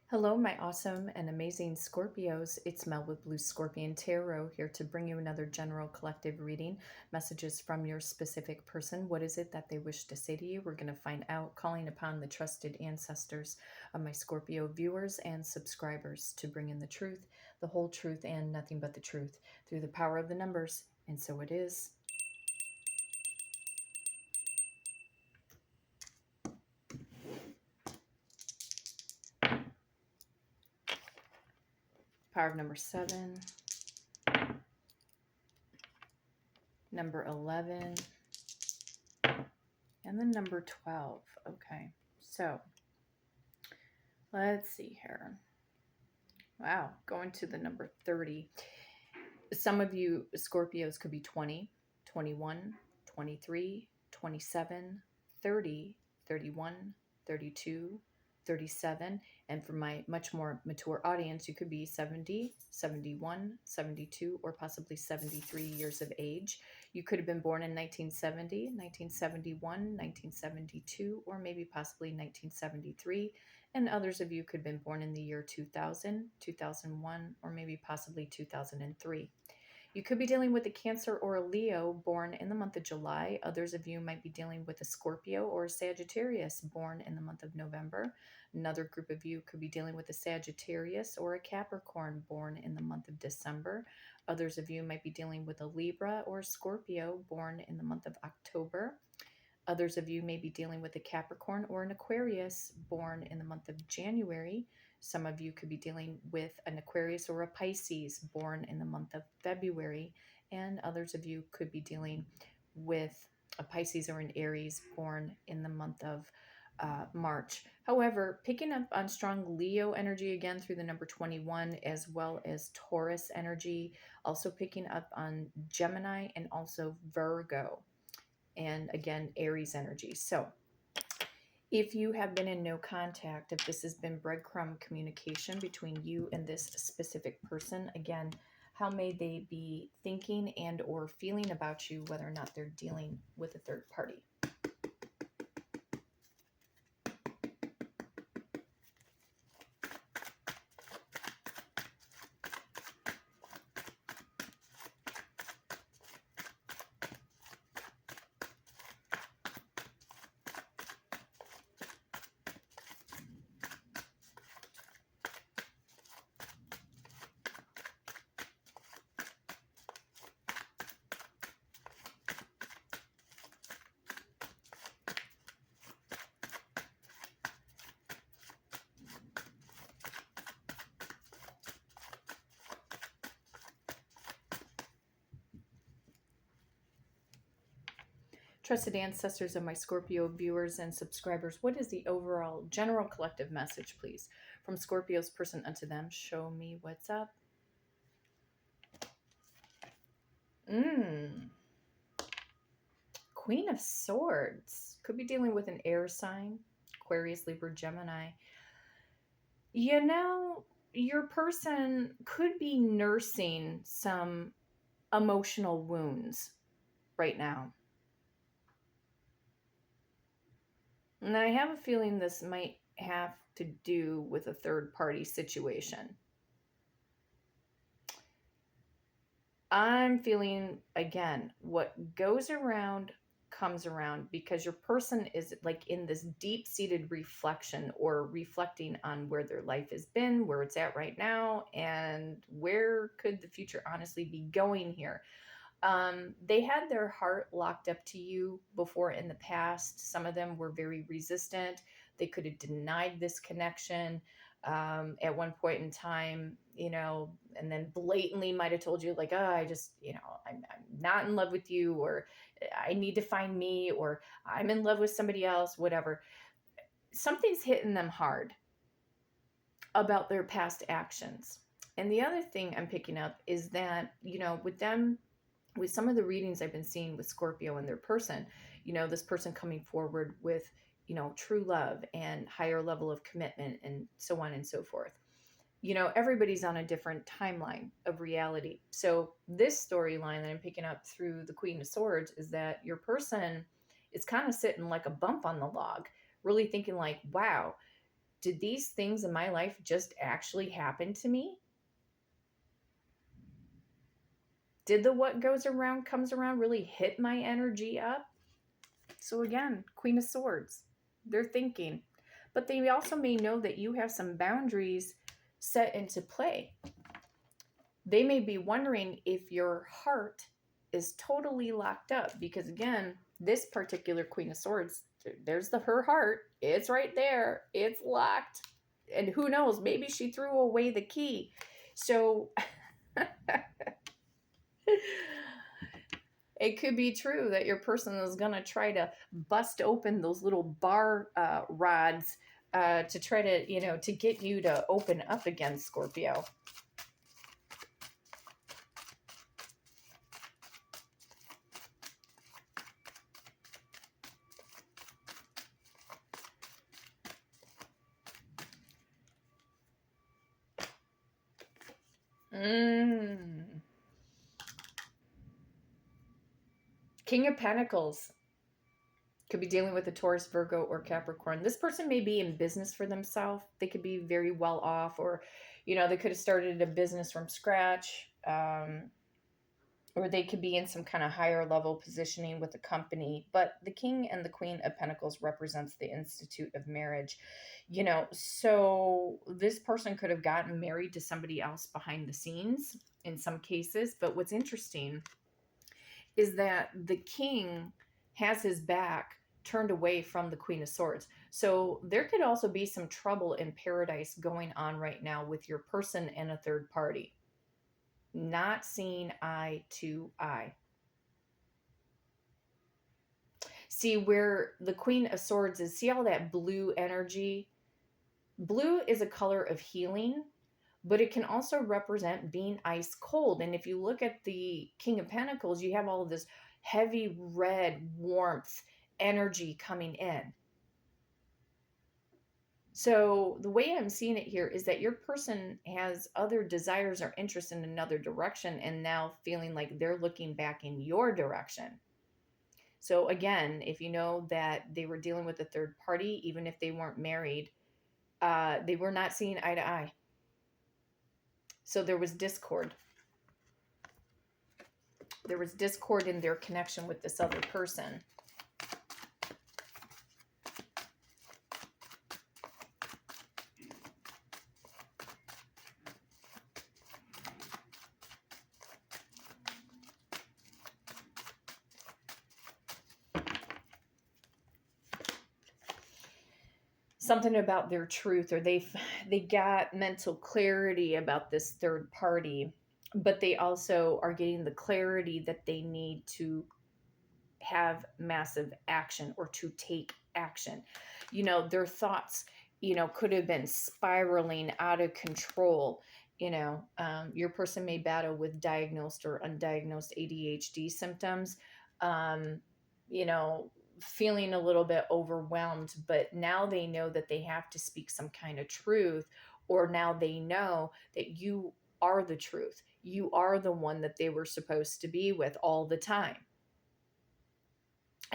Hello, my awesome and amazing Scorpios. It's Mel with Blue Scorpion Tarot here to bring you another general collective reading. Messages from your specific person. What is it that they wish to say to you? We're going to find out, calling upon the trusted ancestors of my Scorpio viewers and subscribers to bring in the truth, the whole truth, and nothing but the truth through the power of the numbers. And so it is. Power of number 7, number 11, and then number 12. Okay, so let's see here. Wow, going to the number 30. Some of you Scorpios could be 20, 21, 23, 27, 30, 31, 32, 37. And for my much more mature audience, you could be 70, 71, 72, or possibly 73 years of age. You could have been born in 1970, 1971, 1972, or maybe possibly 1973. And others of you could have been born in the year 2000, 2001, or maybe possibly 2003. You could be dealing with a Cancer or a Leo born in the month of July. Others of you might be dealing with a Scorpio or a Sagittarius born in the month of November. Another group of you could be dealing with a Sagittarius or a Capricorn born in the month of December. Others of you might be dealing with a Libra or a Scorpio born in the month of October. Others of you may be dealing with a Capricorn or an Aquarius born in the month of January. Some of you could be dealing with an Aquarius or a Pisces born in the month of February. And others of you could be dealing with a Pisces or an Aries born in the month of March. However, picking up on strong Leo energy again through the number 21, as well as Taurus energy, also picking up on Gemini and also Virgo. And again, Aries energy. So if you have been in no contact, if this has been breadcrumb communication between you and this specific person, again, how may they be thinking and or feeling about you, whether or not they're dealing with a third party? Trusted ancestors of my Scorpio viewers and subscribers, what is the overall general collective message, please, from Scorpio's person unto them? Show me what's up. Queen of Swords. Could be dealing with an air sign, Aquarius, Libra, Gemini. You know, your person could be nursing some emotional wounds right now. And I have a feeling this might have to do with a third party situation. I'm feeling, again, what goes around comes around, because your person is like in this deep seated reflection or reflecting on where their life has been, where it's at right now, and where could the future honestly be going here. They had their heart locked up to you before in the past. Some of them were very resistant. They could have denied this connection at one point in time, and then blatantly might have told you like, oh, I just, I'm not in love with you, or I need to find me, or I'm in love with somebody else, whatever. Something's hitting them hard about their past actions. And the other thing I'm picking up is that, with them, with some of the readings I've been seeing with Scorpio and their person, this person coming forward with, true love and higher level of commitment and so on and so forth. Everybody's on a different timeline of reality. So this storyline that I'm picking up through the Queen of Swords is that your person is kind of sitting like a bump on the log, really thinking like, wow, did these things in my life just actually happen to me? Did the what goes around comes around really hit my energy up? So again, Queen of Swords, they're thinking. But they also may know that you have some boundaries set into play. They may be wondering if your heart is totally locked up because again, this particular Queen of Swords, there's her heart. It's right there. It's locked. And who knows, maybe she threw away the key. So it could be true that your person is going to try to bust open those little bar rods to try to, to get you to open up again, Scorpio. King of Pentacles. Could be dealing with a Taurus, Virgo, or Capricorn. This person may be in business for themselves. They could be very well off, or, they could have started a business from scratch, or they could be in some kind of higher level positioning with a company. But the King and the Queen of Pentacles represents the institute of marriage, so this person could have gotten married to somebody else behind the scenes in some cases. But what's interesting is that the King has his back turned away from the Queen of Swords. So there could also be some trouble in paradise going on right now with your person and a third party. Not seeing eye to eye. See where the Queen of Swords is, see all that blue energy? Blue is a color of healing, but it can also represent being ice cold. And if you look at the King of Pentacles, you have all of this heavy red warmth energy coming in. So the way I'm seeing it here is that your person has other desires or interests in another direction and now feeling like they're looking back in your direction. So again, if you know that they were dealing with a third party, even if they weren't married, they were not seeing eye to eye. So there was discord. There was discord in their connection with this other person. Something about their truth, or they got mental clarity about this third party, but they also are getting the clarity that they need to have massive action or to take action. Their thoughts, could have been spiraling out of control. Your person may battle with diagnosed or undiagnosed ADHD symptoms. Feeling a little bit overwhelmed, but now they know that they have to speak some kind of truth, or now they know that you are the truth. You are the one that they were supposed to be with all the time.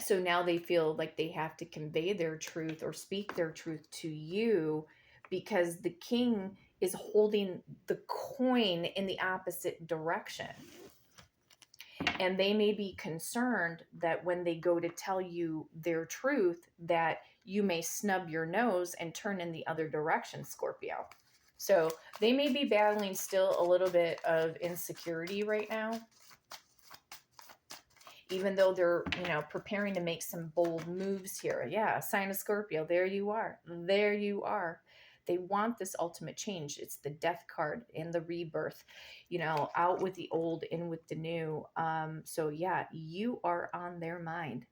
So now they feel like they have to convey their truth or speak their truth to you, because the King is holding the coin in the opposite direction. And they may be concerned that when they go to tell you their truth, that you may snub your nose and turn in the other direction, Scorpio. So they may be battling still a little bit of insecurity right now, even though they're, preparing to make some bold moves here. Yeah, sign of Scorpio. There you are. There you are. They want this ultimate change. It's the death card and the rebirth, out with the old, in with the new. So yeah, you are on their mind.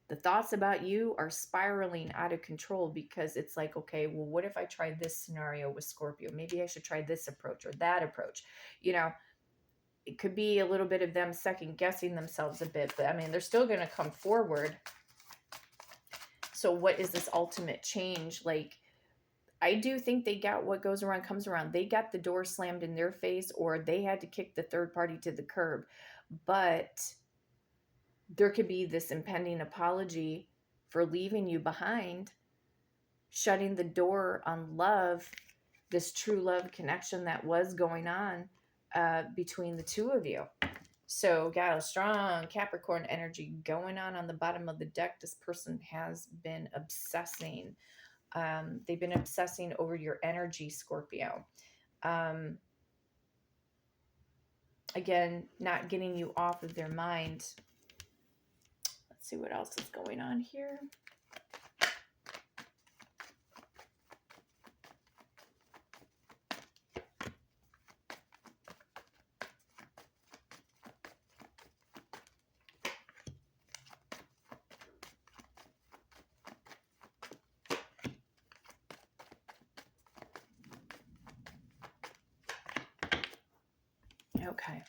The thoughts about you are spiraling out of control, because it's like, okay, well, what if I try this scenario with Scorpio? Maybe I should try this approach or that approach. It could be a little bit of them second guessing themselves a bit, but I mean, they're still going to come forward. So what is this ultimate change? Like, I do think they got what goes around comes around. They got the door slammed in their face, or they had to kick the third party to the curb. But there could be this impending apology for leaving you behind. shutting the door on love, this true love connection that was going on between the two of you. So got a strong Capricorn energy going on the bottom of the deck. This person has been obsessing. They've been obsessing over your energy, Scorpio. Again, not getting you off of their mind. Let's see what else is going on here. Okay.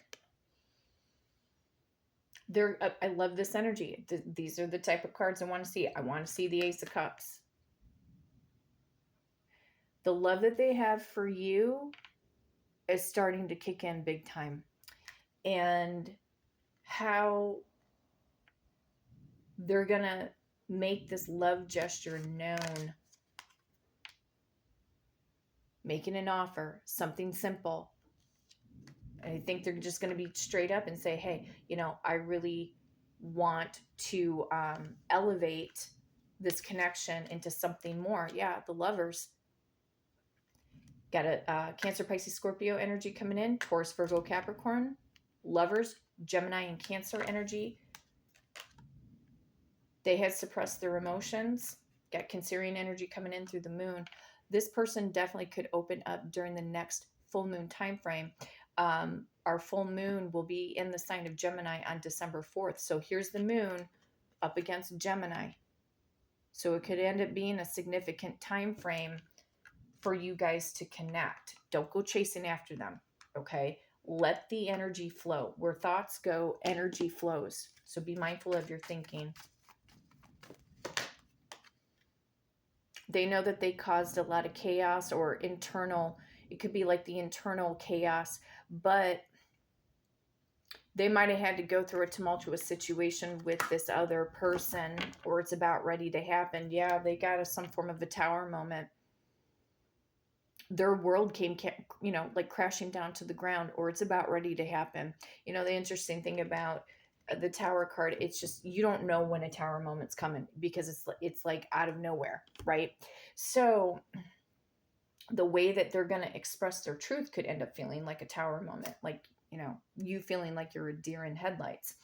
I love this energy. These are the type of cards I want to see. I want to see the Ace of Cups. The love that they have for you is starting to kick in big time. And how they're going to make this love gesture known. Making an offer, something simple. I think they're just going to be straight up and say, hey, you know, I really want to elevate this connection into something more. Yeah, the lovers. Got a Cancer, Pisces, Scorpio energy coming in. Taurus, Virgo, Capricorn. Lovers, Gemini, and Cancer energy. They had suppressed their emotions. Got Cancerian energy coming in through the moon. This person definitely could open up during the next full moon time frame. Our full moon will be in the sign of Gemini on December 4th. So here's the moon up against Gemini. So it could end up being a significant time frame for you guys to connect. Don't go chasing after them, okay? Let the energy flow. Where thoughts go, energy flows. So be mindful of your thinking. They know that they caused a lot of chaos or internal, it could be like the internal chaos, but they might have had to go through a tumultuous situation with this other person, or it's about ready to happen. Yeah, they got some form of a tower moment. Their world came, you know, like crashing down to the ground, or it's about ready to happen. You know, the interesting thing about the tower card, it's just, you don't know when a tower moment's coming because it's like out of nowhere, right? So the way that they're going to express their truth could end up feeling like a tower moment, like, you know, you feeling like you're a deer in headlights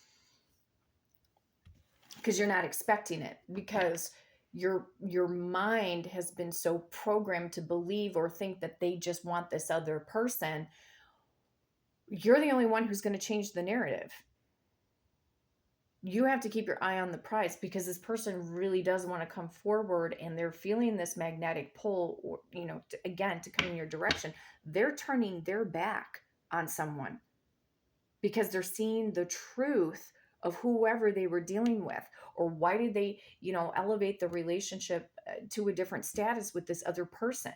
because you're not expecting it, because your mind has been so programmed to believe or think that they just want this other person. You're the only one who's going to change the narrative. You have to keep your eye on the prize, because this person really does want to come forward, and they're feeling this magnetic pull, or, you know, to come in your direction. They're turning their back on someone because they're seeing the truth of whoever they were dealing with, or why did they, you know, elevate the relationship to a different status with this other person.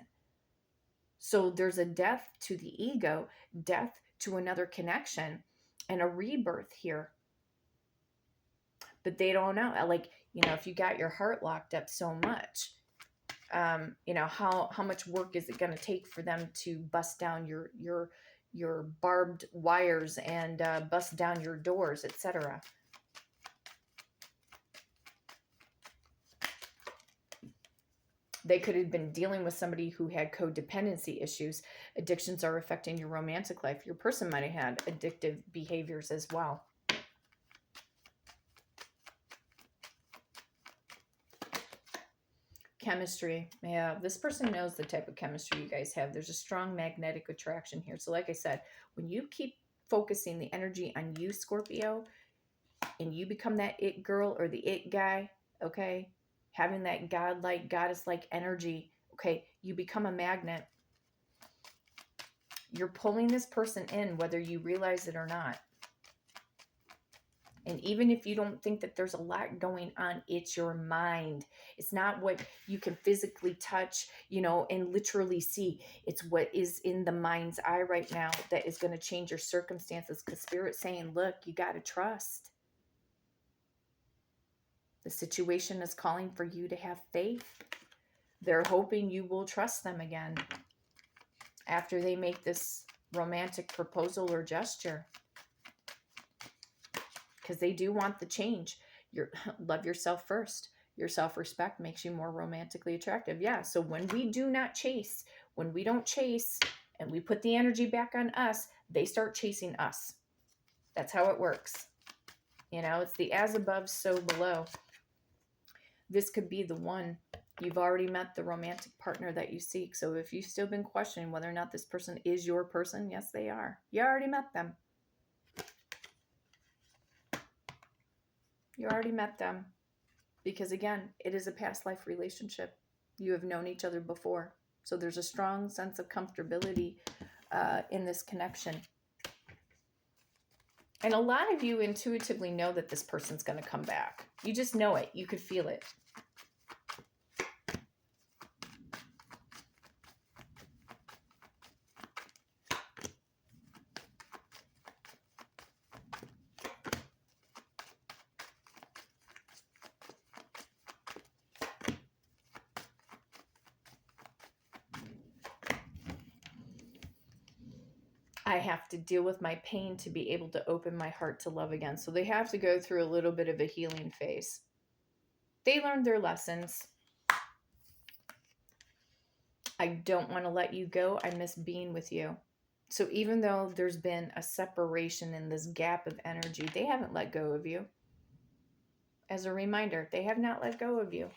So there's a death to the ego, death to another connection, and a rebirth here. But they don't know, like, you know, if you got your heart locked up so much, you know, how much work is it going to take for them to bust down your barbed wires and bust down your doors, etc. They could have been dealing with somebody who had codependency issues. Addictions are affecting your romantic life. Your person might have had addictive behaviors as well. Chemistry. Yeah, this person knows the type of chemistry you guys have. There's a strong magnetic attraction here. So like I said, when you keep focusing the energy on you, Scorpio, and you become that it girl or the it guy, okay, having that godlike, goddess-like energy, okay, you become a magnet. You're pulling this person in whether you realize it or not. And even if you don't think that there's a lot going on, it's your mind. It's not what you can physically touch, you know, and literally see. It's what is in the mind's eye right now that is going to change your circumstances, because Spirit's saying, look, you got to trust. The situation is calling for you to have faith. They're hoping you will trust them again after they make this romantic proposal or gesture, because they do want the change. Love yourself first. Your self-respect makes you more romantically attractive. Yeah, so when we do not chase, when we don't chase and we put the energy back on us, they start chasing us. That's how it works. You know, it's the as above, so below. This could be the one. You've already met the romantic partner that you seek. So if you've still been questioning whether or not this person is your person, yes, they are. You already met them. You already met them. Because again, it is a past life relationship. You have known each other before. So there's a strong sense of comfortability in this connection. And a lot of you intuitively know that this person's going to come back. You just know it. You could feel it. I have to deal with my pain to be able to open my heart to love again. So they have to go through a little bit of a healing phase. They learned their lessons. I don't want to let you go. I miss being with you. So even though there's been a separation in this gap of energy, they haven't let go of you. As a reminder, they have not let go of you.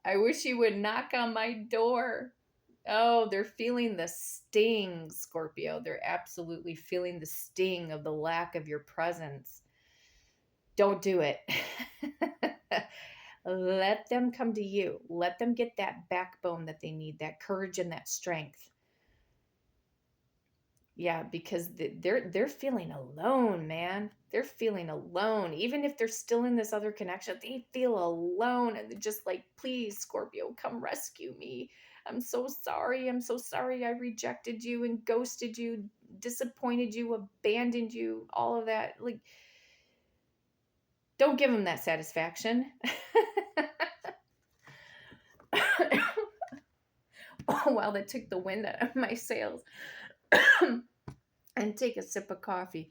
I wish you would knock on my door. Oh, they're feeling the sting, Scorpio. They're absolutely feeling the sting of the lack of your presence. Don't do it. Let them come to you. Let them get that backbone that they need, that courage and that strength. Yeah, because they're feeling alone, man. They're feeling alone. Even if they're still in this other connection, they feel alone. And they're just like, please, Scorpio, come rescue me. I'm so sorry. I'm so sorry I rejected you and ghosted you, disappointed you, abandoned you, all of that. Like, don't give them that satisfaction. Oh, wow, that took the wind out of my sails. And take a sip of coffee.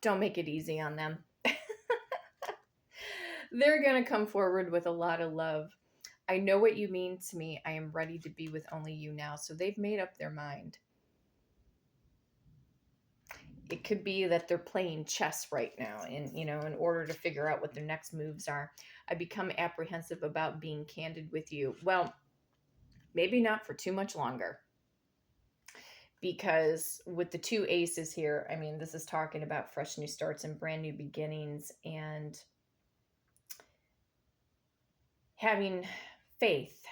Don't make it easy on them. They're going to come forward with a lot of love. I know what you mean to me. I am ready to be with only you now. So they've made up their mind. It could be that they're playing chess right now and, in order to figure out what their next moves are. I become apprehensive about being candid with you. Well, maybe not for too much longer. Because with the two aces here, I mean, this is talking about fresh new starts and brand new beginnings and having faith,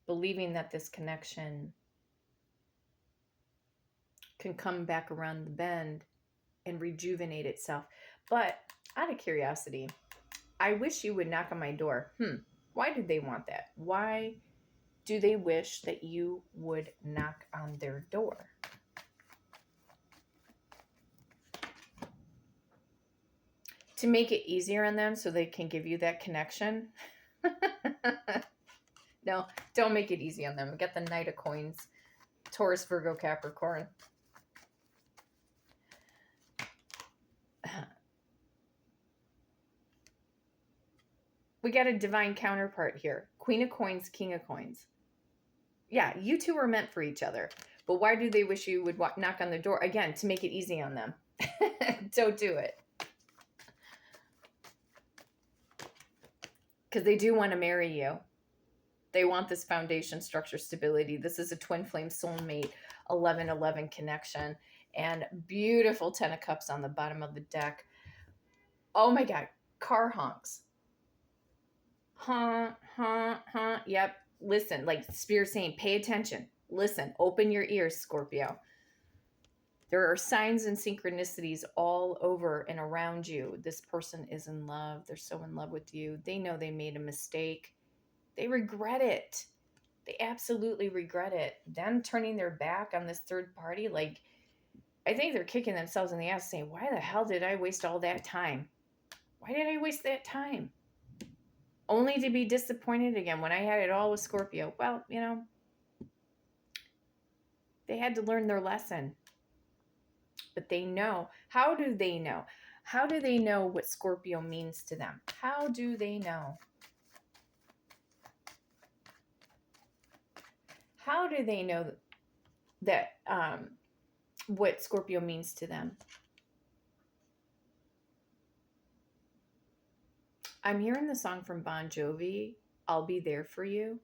believing that this connection can come back around the bend and rejuvenate itself. But out of curiosity, I wish you would knock on my door. Why did they want that? Why do they wish that you would knock on their door? To make it easier on them so they can give you that connection? No, don't make it easy on them. Get the Knight of Coins. Taurus, Virgo, Capricorn. We got a divine counterpart here. Queen of Coins, King of Coins. Yeah, you two are meant for each other. But why do they wish you would knock on the door? Again, to make it easy on them. Don't do it. Because they do want to marry you. They want this foundation, structure, stability. This is a twin flame soulmate, 11-11 connection. And beautiful 10 of Cups on the bottom of the deck. Oh my God. Car honks. Honk, honk, honk. Yep. Listen, like Spirit saying, pay attention. Listen, open your ears, Scorpio. There are signs and synchronicities all over and around you. This person is in love. They're so in love with you. They know they made a mistake. They regret it. They absolutely regret it. Them turning their back on this third party, like, I think they're kicking themselves in the ass saying, why the hell did I waste all that time? Why did I waste that time? Only to be disappointed again when I had it all with Scorpio. Well, they had to learn their lesson. But they know. How do they know? How do they know what Scorpio means to them? How do they know? How do they know that what Scorpio means to them? I'm hearing the song from Bon Jovi, I'll Be There For You,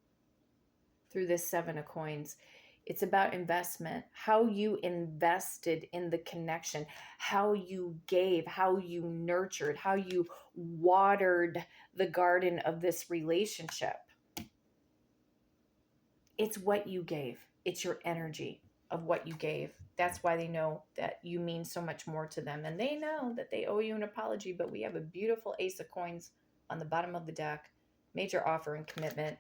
through this Seven of Coins. It's about investment, how you invested in the connection, how you gave, how you nurtured, how you watered the garden of this relationship. It's what you gave. It's your energy of what you gave. That's why they know that you mean so much more to them. And they know that they owe you an apology, but we have a beautiful Ace of Coins on the bottom of the deck. Major offer and commitment.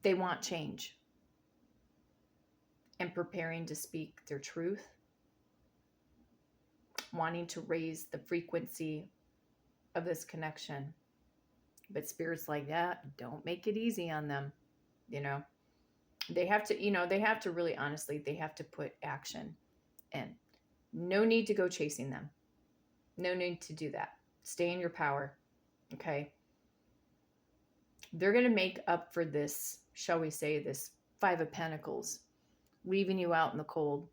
They want change and preparing to speak their truth, wanting to raise the frequency of this connection. But spirits like that, don't make it easy on them. They have to really honestly, they have to put action in. No need to go chasing them. No need to do that. Stay in your power. Okay. They're going to make up for this, shall we say, this Five of Pentacles, leaving you out in the cold.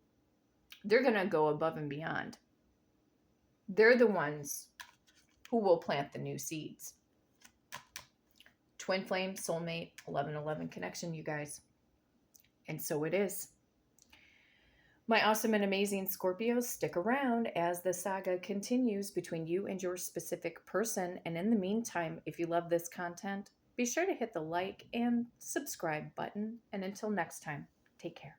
They're going to go above and beyond. They're the ones who will plant the new seeds. Twin flame, soulmate, 1111 connection, you guys. And so it is. My awesome and amazing Scorpios, stick around as the saga continues between you and your specific person. And in the meantime, if you love this content, be sure to hit the like and subscribe button. And until next time, take care.